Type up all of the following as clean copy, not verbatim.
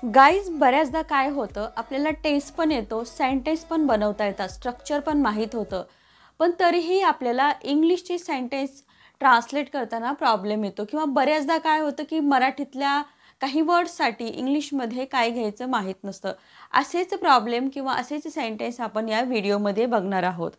Guys बऱ्याचदा काय होतं, आपल्याला टेस्ट पण येतो, सेंटेन्स पण बनवता येतात, स्ट्रक्चर पण माहीत होतं, पण तरीही आपल्याला इंग्लिशची सेंटेन्स ट्रान्सलेट करताना प्रॉब्लेम येतो किंवा बऱ्याचदा काय होतं की मराठीतल्या काही वर्ड्ससाठी इंग्लिशमध्ये काय घ्यायचं माहीत नसतं. असेच प्रॉब्लेम किंवा असेच सेंटेन्स आपण या व्हिडिओमध्ये बघणार आहोत.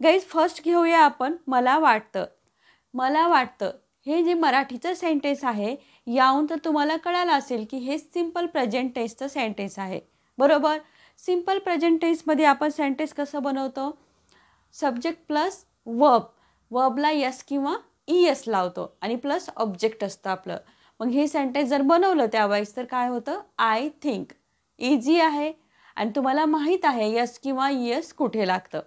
गाईज फर्स्ट घेऊया आपण मला वाटतं हे जे मराठीचं सेंटेन्स आहे, याहून तर तुम्हाला कळालं असेल की हे सिंपल प्रेझेंट टेन्सचं सेंटेन्स आहे, बरोबर. सिंपल प्रेझेंट टेन्समध्ये आपण सेंटेन्स कसं बनवतो, सब्जेक्ट प्लस वर्बला यस किंवा ईएस लावतो आणि प्लस ऑब्जेक्ट असतं आपलं. मग हे सेंटेन्स जर बनवलं त्यावेळेस तर काय होतं, आय थिंक. इझी आहे आणि तुम्हाला माहीत आहे यस किंवा ईएस कुठे लागतं.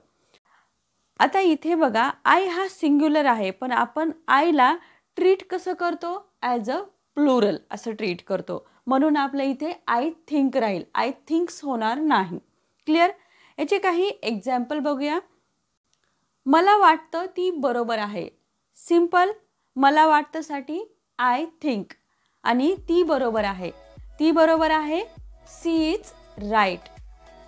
आता इथे बघा, आय हा सिंग्युलर आहे, पण आपण आयला ट्रीट कसं करतो, ॲज अ प्लुरल असं ट्रीट करतो, म्हणून आपल्या इथे आय थिंक राहील, आय थिंक्स होणार नाही. क्लिअर. याचे काही एक्झाम्पल बघूया. मला वाटतं ती बरोबर आहे. सिंपल. मला वाटतंसाठी आय थिंक आणि ती बरोबर आहे. ती बरोबर आहे, she is right.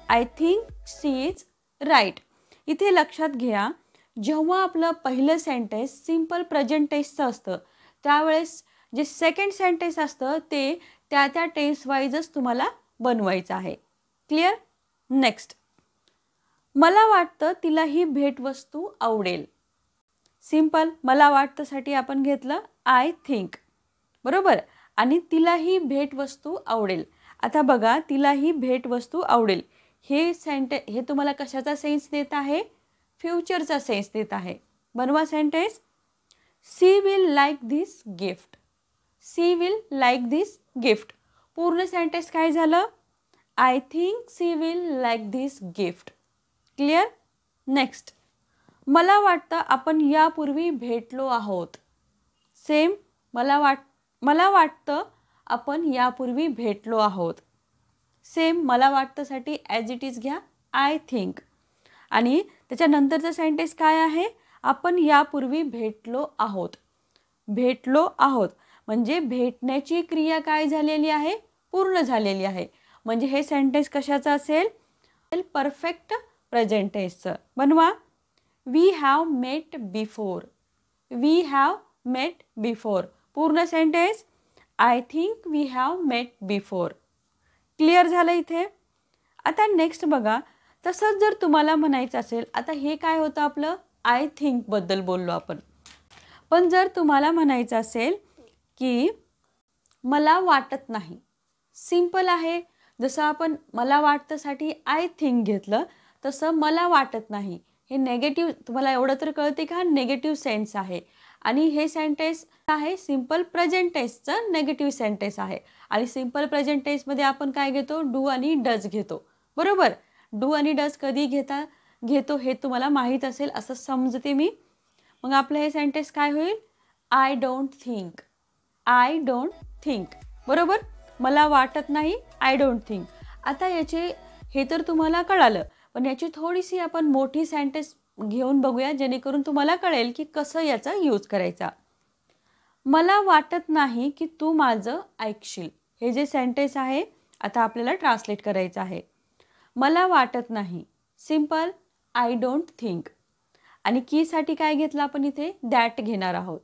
I think she is right. इथे लक्षात घ्या, जेव्हा आपलं पहिलं सेंटेन्स सिंपल प्रेझेंट टेन्सचं असतं त्यावेळेस जे सेकंड सेंटेन्स असतं ते त्या टेन्स वाईजच तुम्हाला बनवायचं आहे. क्लिअर. नेक्स्ट. मला वाटतं तिला ही भेटवस्तू आवडेल. सिंपल. मला वाटतंसाठी आपण घेतलं आय थिंक, बरोबर, आणि तिला ही भेटवस्तू आवडेल. आता बघा, तिला ही भेटवस्तू आवडेल हे तुम्हाला कशाचा सेन्स देत आहे, फ्युचरचा सेन्स देत आहे. बनवा sentence. She will like this gift. She will like this gift. पूर्ण सेंटेन्स काय झालं, I think she will like this gift. Clear. Next. मला वाटतं आपण यापूर्वी भेटलो आहोत. सेम. मला वाटतं आपण यापूर्वी भेटलो आहोत. सेम. मला वाटतंसाठी ॲज इट इज घ्या आय थिंक आणि त्याच्यानंतरचं सेंटेन्स काय आहे, आपण यापूर्वी भेटलो आहोत. भेटलो आहोत म्हणजे भेटण्याची क्रिया काय झालेली आहे, पूर्ण झालेली आहे. म्हणजे हे सेंटेन्स कशाचं असेल, परफेक्ट प्रेझेंट टेन्सचं. बनवा. We have met before. We have met before. पूर्ण sentence I think we have met before. Clear झालं इथे. आता नेक्स्ट बघा, तसंच जर तुम्हाला म्हणायचं असेल, आता हे काय होतं आपलं, आय थिंकबद्दल बोललो आपण, पण जर तुम्हाला म्हणायचं असेल की मला वाटत नाही. सिंपल आहे. जसं आपण मला वाटतंसाठी आय थिंक घेतलं तसं मला वाटत नाही हे नेगेटिव्ह, तुम्हाला एवढं तर कळते का, नेगेटिव्ह सेन्स आहे आणि हे सेंटेन्स आहे सिंपल प्रेझेंट टेन्सचं नेगेटिव्ह सेंटेन्स आहे. आणि सिंपल प्रेझेंट टेन्समध्ये आपण काय घेतो, डू आणि डज घेतो, बरोबर. डू आणि डज कधी घेतो हे तुम्हाला माहीत असेल असं समजते मी. मग आपलं हे सेंटेन्स काय होईल, I don't think. I don't think, बरोबर. मला वाटत नाही, आय डोंट थिंक. आता याचे हे तर तुम्हाला कळालं, पण याची थोडीशी आपण मोठी सेंटेन्स घेऊन बघूया जेणेकरून तुम्हाला कळेल की कसं याचा यूज करायचा. मला वाटत नाही की तू माझं ऐकशील. हे जे सेंटेन्स आहे आता आपल्याला ट्रान्सलेट करायचं आहे. मला वाटत नाही, सिंपल आय डोंट थिंक, आणि कीसाठी काय घेतलं आपण इथे, दॅट घेणार आहोत,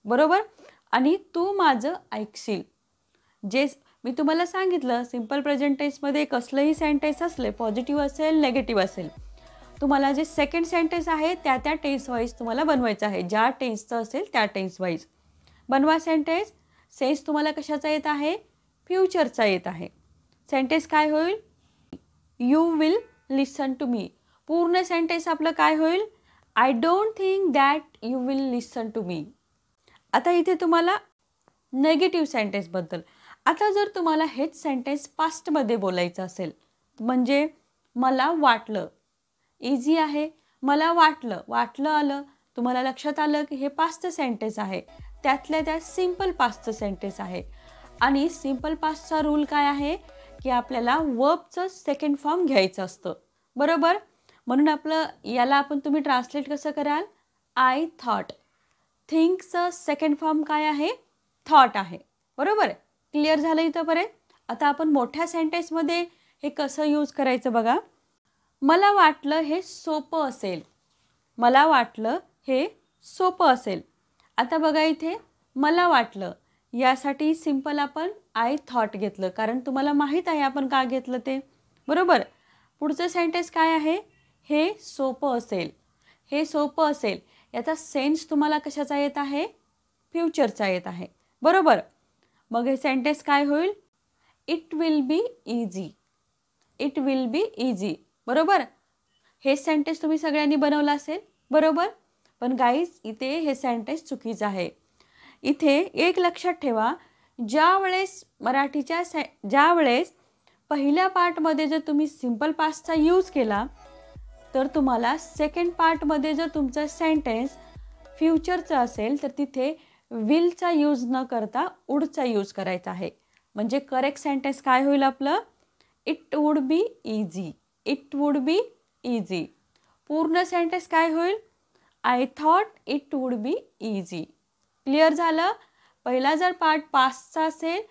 बरोबर. आणि तू माझं ऐकशील. जे मी तुम्हाला सांगितलं, सिंपल प्रेझेंट टेन्समध्ये कसलंही सेंटेन्स असले, पॉझिटिव्ह असेल नेगेटिव्ह असेल, तुम्हाला जे सेकंड सेंटेन्स आहे त्या टेन्स वाईज तुम्हाला बनवायचं आहे, ज्या टेन्सचं असेल त्या टेन्स वाईज बनवा सेंटेन्स. सेन्स तुम्हाला कशाचा येत आहे, फ्युचरचा येत आहे. सेंटेन्स काय होईल, you will listen to me. पूर्ण सेंटेन्स आपलं काय होईल, I don't think that you will listen to me. आता इथे तुम्हाला नेगेटिव्ह सेंटेन्सबद्दल, आता जर तुम्हाला हेच सेंटेन्स पास्टमध्ये बोलायचं असेल, म्हणजे मला वाटलं, इझी आहे. मला वाटलं आलं, तुम्हाला लक्षात आलं की हे पास्टचं सेंटेन्स आहे, त्यातल्या त्यात सिंपल पास्टचं सेंटेन्स आहे. आणि सिंपल पास्टचा रूल काय आहे की आपल्याला वर्बचं सेकंड फॉर्म घ्यायचं असतं, बरोबर. म्हणून याला तुम्ही ट्रान्सलेट कसं कराल, आय थॉट. थिंकचं सेकंड फॉर्म काय आहे, थॉट आहे, बरोबर. क्लिअर झालं इथंपर्यंत. आता आपण मोठ्या सेंटेन्समध्ये हे कसं यूज करायचं बघा. मला वाटलं हे सोपं असेल. मला वाटलं हे सोपं असेल. आता बघा इथे मला वाटलं यासाठी सिंपल आपण आय थॉट घेतलं, कारण तुम्हाला माहीत आहे आपण का घेतलं ते, बरोबर. पुढचं सेंटेन्स काय आहे, हे सोपं असेल. हे सोपं असेल याचा सेन्स तुम्हाला कशाचा येत आहे, फ्युचरचा येत आहे, बरोबर. मग हे सेंटेन्स काय होईल, it will be easy. It will be easy, बरोबर. हे सेंटेन्स तुम्ही सगळ्यांनी बनवलं असेल, बरोबर. पण गाईज इथे हे सेंटेन्स चुकीचं आहे. इथे एक लक्षात ठेवा, ज्यावेळेस पहिल्या पार्टमध्ये जर तुम्ही सिंपल पास्टचा यूज केला तर तुम्हाला सेकंड पार्टमध्ये जर तुमचं सेंटेन्स फ्युचरचं असेल तर तिथे विलचा यूज न करता वुडचा यूज करायचा आहे. म्हणजे करेक्ट सेंटेन्स काय होईल आपलं, it would be easy. It would be easy. पूर्ण सेंटेन्स काय होईल, I thought it would be easy. Clear झालं. पहिला जर पार्ट पास्टचा असेल,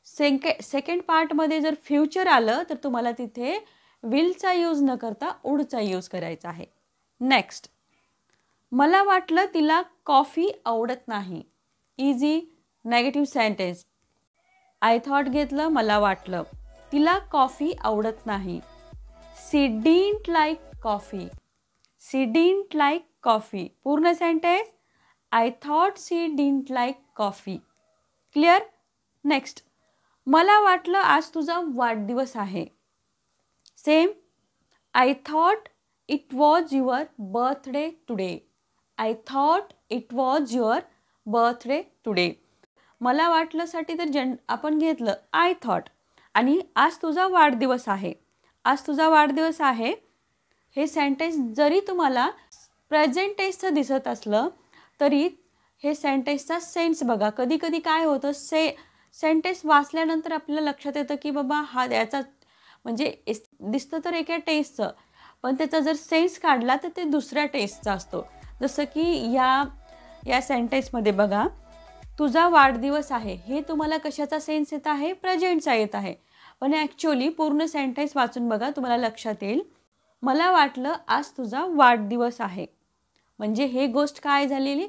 सेकंड पार्टमध्ये जर फ्युचर आलं तर तुम्हाला तिथे विलचा यूज न करता वुडचा यूज करायचा आहे. नेक्स्ट, मला वाटलं तिला कॉफी आवडत नाही. Easy negative sentence. I thought घेतलं, मला वाटलं तिला कॉफी आवडत नाही. She didn't like coffee. She didn't like coffee. पूर्ण sentence, I thought she didn't like coffee. Clear. Next, मला वाटलं आज तुझा वाढदिवस आहे. Same, I thought it was your birthday today. I thought it was your birthday today. मला वाटलंसाठी तर आपण घेतलं आय थॉट आणि आज तुझा वाढदिवस आहे. आज तुझा वाढदिवस आहे हे सेंटेन्स जरी तुम्हाला प्रेझेंट टेन्सचं दिसत असलं तरी हे सेंटेन्सचा सेन्स बघा. कधी कधी काय होतं, सेंटेन्स वाचल्यानंतर आपल्याला लक्षात येतं की बाबा हा याचा म्हणजे दिसतं तर एका टेन्सचं, पण त्याचा जर सेन्स काढला तर ते दुसऱ्या टेन्सचा असतो. जसं की या सेंटेन्समध्ये बघा, तुझा वाढदिवस आहे हे तुम्हाला कशाचा सेन्स येत आहे, प्रेझेंटचा येत आहे. पण ॲक्च्युअली पूर्ण सेंटेन्स वाचून बघा, तुम्हाला लक्षात येईल. मला वाटलं आज तुझा वाढदिवस आहे म्हणजे हे गोष्ट काय झालेली,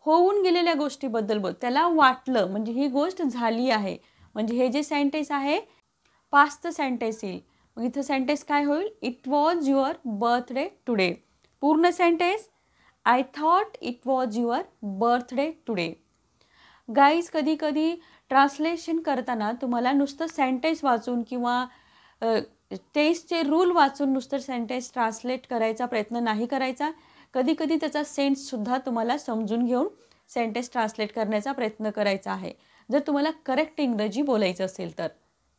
होऊन गेलेल्या गोष्टीबद्दल बोल. त्याला वाटलं म्हणजे ही गोष्ट झाली आहे. म्हणजे हे जे सेंटेन्स आहे पास्टचं सेंटेन्स येईल. मग इथं सेंटेन्स काय होईल, it was your birthday today. पूर्ण sentence, I thought it was your birthday today. Guys कधी कधी ट्रान्सलेशन करताना तुम्हाला नुसतं सेंटेन्स वाचून किंवा टेन्सचे रूल वाचून नुसतं सेंटेन्स ट्रान्सलेट करायचा प्रयत्न नाही करायचा. कधी कधी त्याचा सेन्ससुद्धा तुम्हाला समजून घेऊन सेंटेन्स ट्रान्सलेट करण्याचा प्रयत्न करायचा आहे, जर तुम्हाला करेक्ट इंग्रजी बोलायचं असेल तर.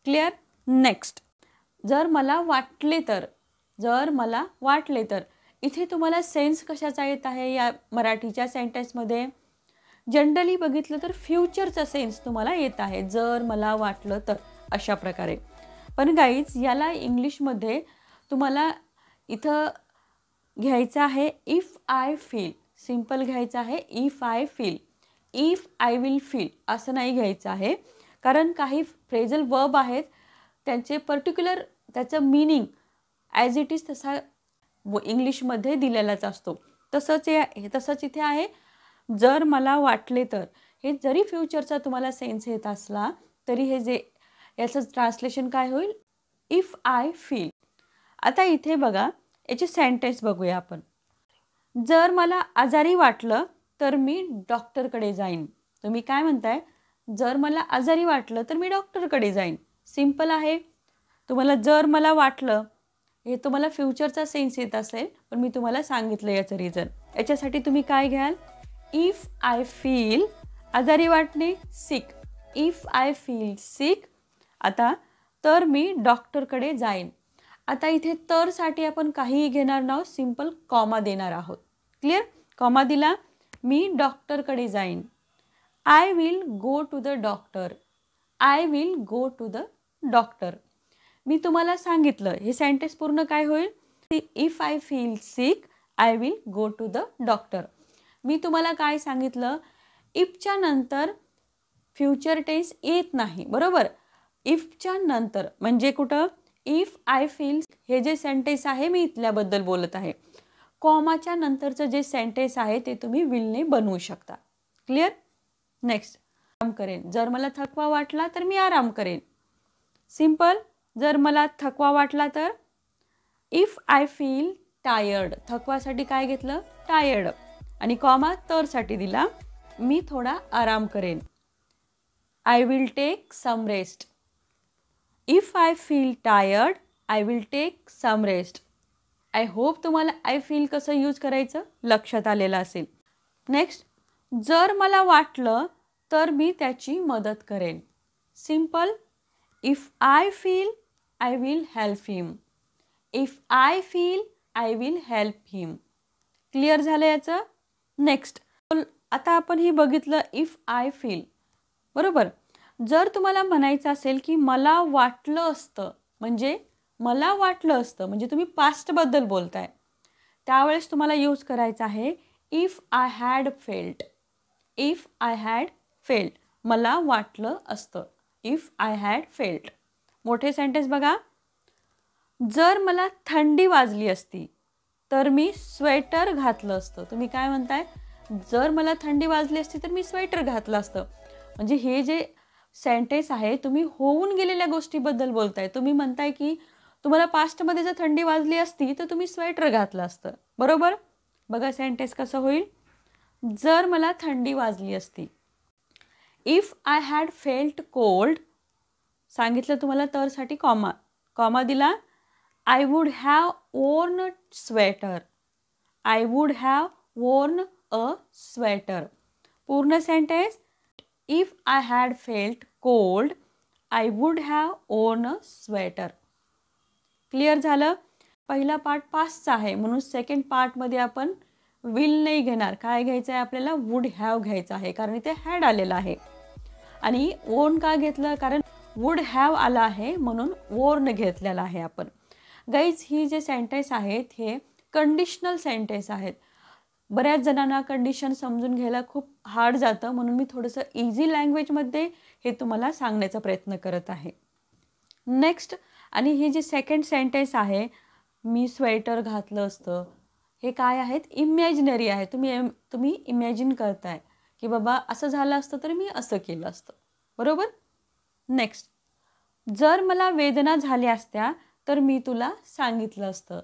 क्लिअर. नेक्स्ट, जर मला वाटले तर. जर मला वाटले तर इथे तुम्हाला सेन्स कशाचा येत आहे या मराठीच्या सेंटेन्समध्ये, जनरली बघितलं तर फ्युचरचा सेन्स तुम्हाला येत आहे. जर मला वाटलं तर अशा प्रकारे. पण गाईज याला इंग्लिशमध्ये तुम्हाला इथं घ्यायचं आहे इफ आय फील. सिंपल घ्यायचं आहे if I feel. If I will feel असं नाही घ्यायचं आहे, कारण काही फ्रेझल वर्ब आहेत त्यांचे पर्टिक्युलर त्याचं मीनिंग ॲज इट इज तसा इंग्लिशमध्ये दिलेलाच असतो. तसंच इथे आहे जर मला वाटले तर. हे जरी फ्युचरचा तुम्हाला सेन्स येत असला तरी हे जे याचं ट्रान्सलेशन काय होईल, इफ आय फील. आता इथे बघा याचे सेंटेन्स बघूया आपण. जर मला आजारी वाटलं तर मी डॉक्टरकडे जाईन. तुम्ही काय म्हणताय, जर मला आजारी वाटलं तर मी डॉक्टरकडे जाईन. सिंपल आहे. तुम्हाला जर मला वाटलं हे तुम्हाला फ्युचरचा सेन्स येत असेल, पण मी तुम्हाला सांगितलं याचं रिझन. याच्यासाठी तुम्ही काय घ्याल, इफ आय फील, आजारी वाटणे sick. If I feel sick. आता तर मी डॉक्टरकडे जाईन. आता इथे तरसाठी आपण काहीही घेणार नाहोत, सिंपल कॉमा देणार आहोत. क्लिअर. कॉमा दिला, मी डॉक्टरकडे जाईन. I will go to the doctor. I will go to the doctor. मी तुम्हाला सांगितलं हे सेंटेन्स पूर्ण काय होईल, if I feel sick I will go to the doctor. मी तुम्हाला काय सांगितलं, इफच्या नंतर फ्युचर टेन्स येत नाही, बरोबर. इफच्या नंतर म्हणजे कुठं इफ आय फील हे जे सेंटेन्स आहे मी इथल्याबद्दल बोलत आहे. कॉमाच्या नंतरचं जे सेंटेन्स आहे ते तुम्ही विलने बनवू शकता. क्लिअर. नेक्स्ट, आराम करेन. जर मला थकवा वाटला तर मी आराम करेन. सिंपल. जर मला थकवा वाटला तर इफ आय फील टायर्ड. थकवासाठी काय घेतलं? टायर्ड. आणि कॉमा तरसाठी दिला, मी थोडा आराम करेन. I will take some rest. If I feel tired I will take some rest. I hope तुम्हाला आय फील कसं यूज करायचं लक्षात आलेलं असेल. नेक्स्ट, जर मला वाटलं तर मी त्याची मदत करेन. Simple. If I feel I will help him. If I feel I will help him. Clear झालं याचं. नेक्स्ट, आता आपण हे बघितलं इफ आय फील, बरोबर. जर तुम्हाला म्हणायचं असेल की मला वाटलं असतं, म्हणजे मला वाटलं असतं म्हणजे तुम्ही पास्टबद्दल बोलताय, त्यावेळेस तुम्हाला यूज करायचं आहे if I had felt. If I had felt, मला वाटलं असतं. If I had felt. मोठे सेंटेन्स बघा. जर मला थंडी वाजली असती तर मी स्वेटर घातलं असतं. तुम्ही काय म्हणताय? जर मला थंडी वाजली असती तर मी स्वेटर घातलं असतं. म्हणजे हे जे सेंटेन्स आहे तुम्ही होऊन गेलेल्या गोष्टीबद्दल बोलताय. तुम्ही म्हणताय की तुम्हाला पास्टमध्ये जर थंडी वाजली असती तर तुम्ही स्वेटर घातलं असतं. बरोबर. बघा सेंटेन्स कसं होईल. जर मला थंडी वाजली असती. If I had felt cold. सांगितलं तुम्हाला तरसाठी कॉमा. कॉमा दिला. I would have worn a sweater. I would have worn a sweater. पूर्ण sentence. If I had felt cold I would have worn a sweater. Clear झालं. पहिला part पास्टचा आहे म्हणून second पार्टमध्ये आपण विल नाही घेणार. काय घ्यायचं आहे आपल्याला? वूड हॅव घ्यायचं आहे, कारण इथे हॅड आलेलं आहे. आणि ओन का घेतलं? कारण वूड हॅव आला आहे म्हणून वोर्न घेतलेला आहे आपण. गाईज, ही जे सेंटेन्स आहेत हे कंडिशनल सेंटेन्स आहेत. बऱ्याच जणांना कंडिशन समजून घ्यायला खूप हार्ड जातं, म्हणून मी थोडंसं इझी लँग्वेजमध्ये हे तुम्हाला सांगण्याचा प्रयत्न करत आहे. नेक्स्ट, आणि ही जी सेकंड सेंटेन्स आहे मी स्वेटर घातलं असतं, हे काय आहेत? इमॅजिनरी आहे. तुम्ही इमॅजिन करताय की बाबा असं झालं असतं तर मी असं केलं असतं. बरोबर. नेक्स्ट, जर मला वेदना झाल्या असत्या तर मी तुला सांगितलं असतं.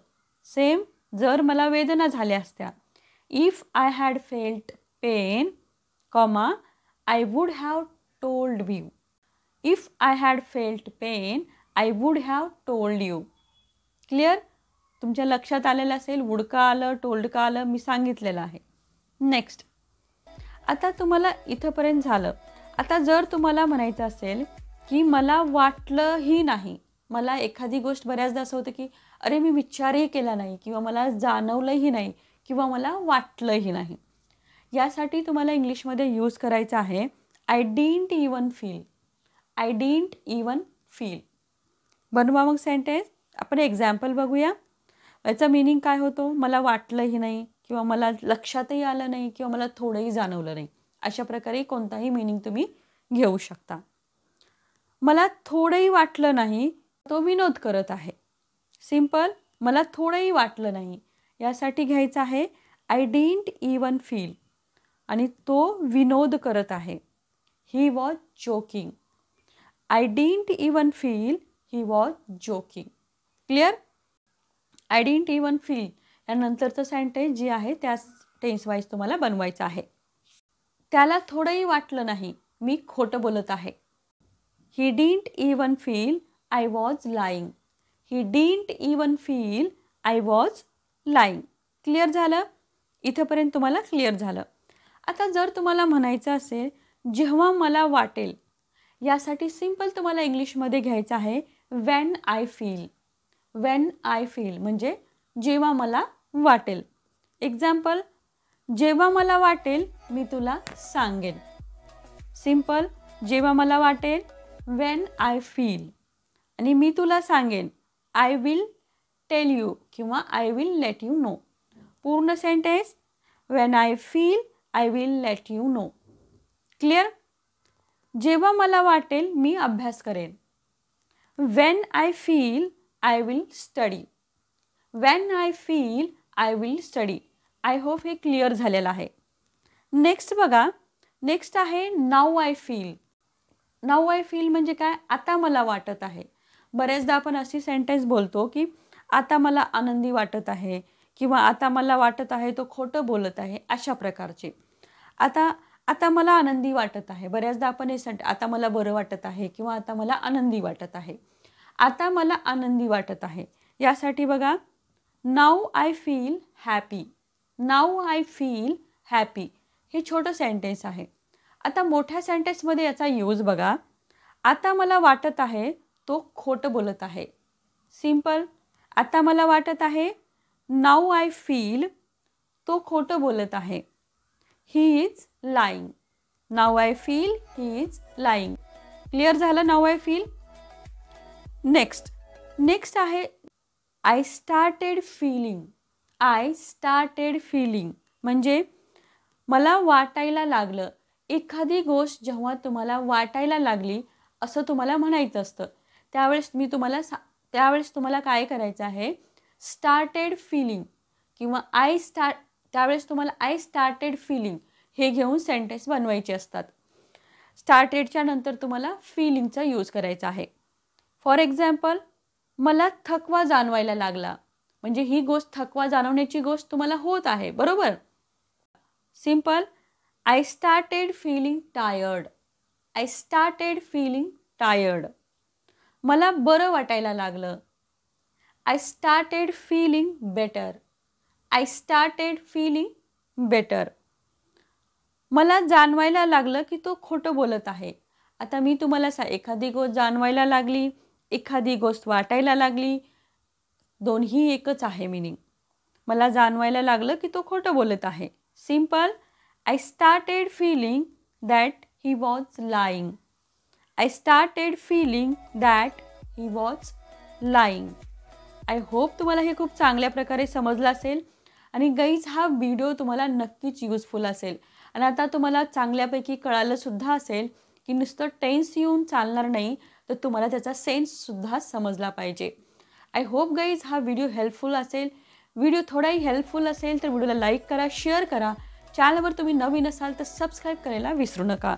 सेम. जर मला वेदना झाल्या असत्या. If I had felt pain, comma I would have told you. If I had felt pain I would have told you. Clear. तुमच्या लक्षात आलेलं असेल. वूड का आलं, टोल्ड का आलं, मी सांगितलेलं आहे. नेक्स्ट, आता तुम्हाला इथंपर्यंत झालं. आता जर तुम्हाला म्हणायचं असेल की मला वाटलंही नाही. मला एखादी गोष्ट बऱ्याचदा असं होतं की अरे मी विचारही केला नाही, किंवा मला जाणवलंही नाही, किंवा मला वाटलंही नाही. यासाठी तुम्हाला इंग्लिशमध्ये यूज करायचं आहे I didn't even feel. I didn't even feel. बनवा मग सेंटेन्स. आपण एक्झाम्पल बघूया. याचा मीनिंग काय होतो? मला वाटलंही नाही, किंवा मला लक्षातही आलं नाही, किंवा मला थोडंही जाणवलं नाही. अशा प्रकारे कोणताही मीनिंग तुम्ही घेऊ शकता. मला थोडंही वाटलं नाही, तो विनोद करत आहे. सिंपल. मला थोडंही वाटलं नाही यासाठी घ्यायचं आहे आय डिडंट इवन फील, आणि तो विनोद करत आहे. He was joking. I didn't even feel he was joking. Clear. I didn't even feel यानंतरचं सेंटेन्स जे आहे त्या टेन्स वाईज तुम्हाला बनवायचं आहे. त्याला थोडंही वाटलं नाही, मी खोटं बोलत आहे. He didn't even feel I was lying. He didn't even feel I was lying. Clear झालं. इथंपर्यंत तुम्हाला क्लिअर झालं. आता जर तुम्हाला म्हणायचं असेल जेव्हा मला वाटेल, यासाठी सिंपल तुम्हाला इंग्लिशमध्ये घ्यायचं आहे when I feel. When I feel म्हणजे जेव्हा मला वाटेल. एक्झाम्पल, जेव्हा मला वाटेल मी तुला सांगेन. सिंपल. जेव्हा मला वाटेल व्हेन आय फील, आणि मी तुला सांगेन आय विल टेल यू किंवा I will let you know. पूर्ण sentence. When I feel I will let you know. Clear. जेव्हा मला वाटेल मी अभ्यास करेन. When I feel I will study. When I feel I will study. I hope हे clear झालेलं आहे. नेक्स्ट बघा, नेक्स्ट आहे now I feel. Now I feel म्हणजे काय? आता मला वाटत आहे. बरेचदा आपण अशी सेंटेन्स बोलतो की आता मला आनंदी वाटत आहे किंवा आता मला वाटत आहे तो खोटं बोलत आहे, अशा प्रकारचे. आता आता मला आनंदी वाटत आहे. बऱ्याचदा आपण हे आता मला बरं वाटत आहे किंवा आता मला आनंदी वाटत आहे. आता मला आनंदी वाटत आहे यासाठी बघा, now I feel happy. Now I feel happy हे छोटं सेंटेन्स आहे. आता मोठ्या सेंटेन्समध्ये याचा यूज बघा. आता मला वाटत आहे तो खोटं बोलत आहे. सिंपल. आता मला वाटत आहे, नाऊ आय फील तो खोटं बोलत आहे. He is lying. Now I feel he is lying. Clear झालं नाऊ आय फील. नेक्स्ट आहे I started feeling. I started feeling म्हणजे मला वाटायला लागलं. एखादी गोष्ट जेव्हा तुम्हाला वाटायला लागली असं तुम्हाला म्हणायचं असतं, त्यावेळेस तुम्हाला काय करायचं आहे, स्टार्टेड फीलिंग किंवा त्यावेळेस तुम्हाला आय स्टार्टेड फीलिंग हे घेऊन सेंटेन्स बनवायचे असतात. स्टार्टेडच्या नंतर तुम्हाला फीलिंगचा यूज करायचा आहे. फॉर एक्झाम्पल, मला थकवा जाणवायला लागला म्हणजे ही गोष्ट, थकवा जाणवण्याची गोष्ट तुम्हाला होत आहे, बरोबर. Simple. I started feeling tired. I started feeling tired. मला बरं वाटायला लागलं. I started feeling better. I started feeling better. मला जाणवायला लागलं की तो खोटं बोलत आहे. आता मी तुम्हाला एखादी गोष्ट जाणवायला लागली, एखादी गोष्ट वाटायला लागली, दोन्ही एकच आहे मीनिंग. मला जाणवायला लागलं की तो खोटं बोलत आहे. Simple. I started feeling that he was lying. I started feeling that he was lying. I hope तुम्हाला हे खूप चांगल्या प्रकारे समजलं असेल आणि गाईज हा व्हिडिओ तुम्हाला नक्कीच युजफुल असेल. आणि आता तुम्हाला चांगल्यापैकी कळालंसुद्धा असेल की नुसतं टेन्स येऊन चालणार नाही, तर तुम्हाला त्याचा सेन्ससुद्धा समजला पाहिजे. आय होप गाईज हा व्हिडिओ हेल्पफुल असेल. व्हिडिओ थोडाही हेल्पफुल असेल तर व्हिडिओला लाईक करा, शेअर करा. चॅनलवर तुम्ही नवीन असाल तर सबस्क्राईब करायला विसरू नका.